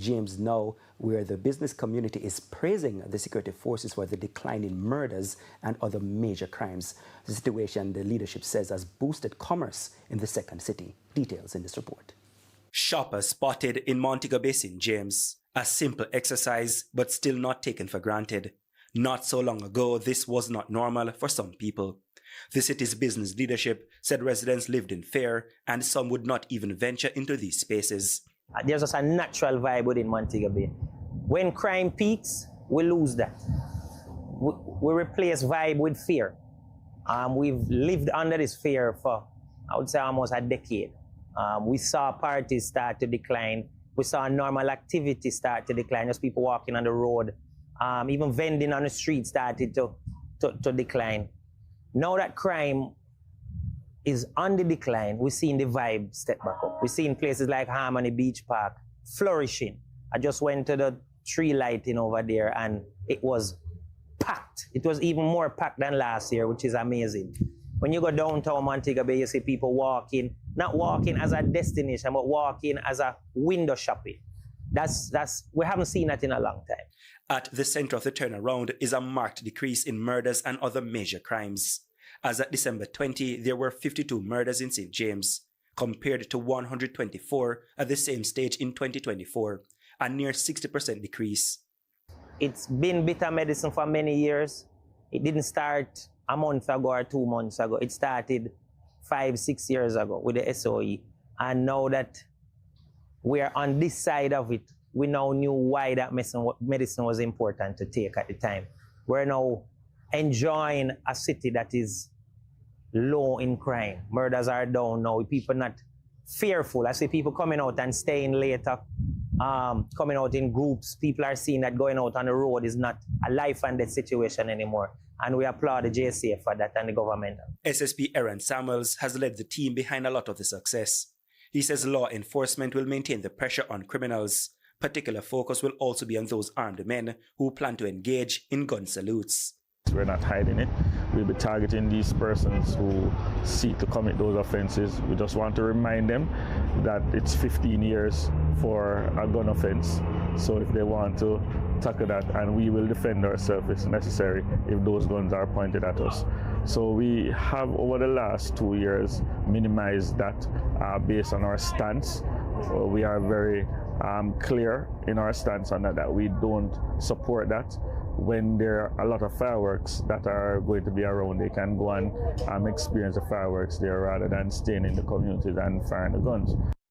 James now, where the business community is praising the security forces for the decline in murders and other major crimes. The situation, the leadership says, has boosted commerce in the second city. Details in this report. Shoppers spotted in Montego Bay, St. James. A simple exercise, but still not taken for granted. Not so long ago, this was not normal for some people. The city's business leadership said residents lived in fear and some would not even venture into these spaces. There's just a natural vibe within Montego Bay. When crime peaks, we lose that. We replace vibe with fear. We've lived under this fear for, I would say, almost a decade. We saw parties start to decline. We saw normal activity start to decline, just people walking on the road. Even vending on the street started to decline. Now that crime is on the decline, we're seeing the vibe step back up. We're seeing places like Harmony Beach Park flourishing. I just went to the tree lighting over there and it was packed. It was even more packed than last year, which is amazing. When you go downtown Montego Bay, you see people walking, not walking as a destination, but walking as a window shopping. We haven't seen that in a long time. At the center of the turnaround is a marked decrease in murders and other major crimes. As at December 20, there were 52 murders in St. James, compared to 124 at the same stage in 2024, a near 60% decrease. It's been bitter medicine for many years. It didn't start a month ago or 2 months ago. It started 5-6 years ago with the SOE. And now that we're on this side of it, we now knew why that medicine was important to take at the time. We're now enjoying a city that is low in crime. Murders are down now. People not fearful. I see people coming out and staying later, coming out in groups. People are seeing that going out on the road is not a life and death situation anymore. And we applaud the JSA for that and the government. SSP Aaron Samuels has led the team behind a lot of the success. He says law enforcement will maintain the pressure on criminals. Particular focus will also be on those armed men who plan to engage in gun salutes. We're not hiding it. We'll be targeting these persons who seek to commit those offenses. We just want to remind them that it's 15 years for a gun offense. So if they want to tackle that, and we will defend ourselves if necessary if those guns are pointed at us. So we have over the last 2 years minimized that based on our stance. We are very clear in our stance on that we don't support that. When there are a lot of fireworks that are going to be around, they can go and experience the fireworks there rather than staying in the communities and firing the guns.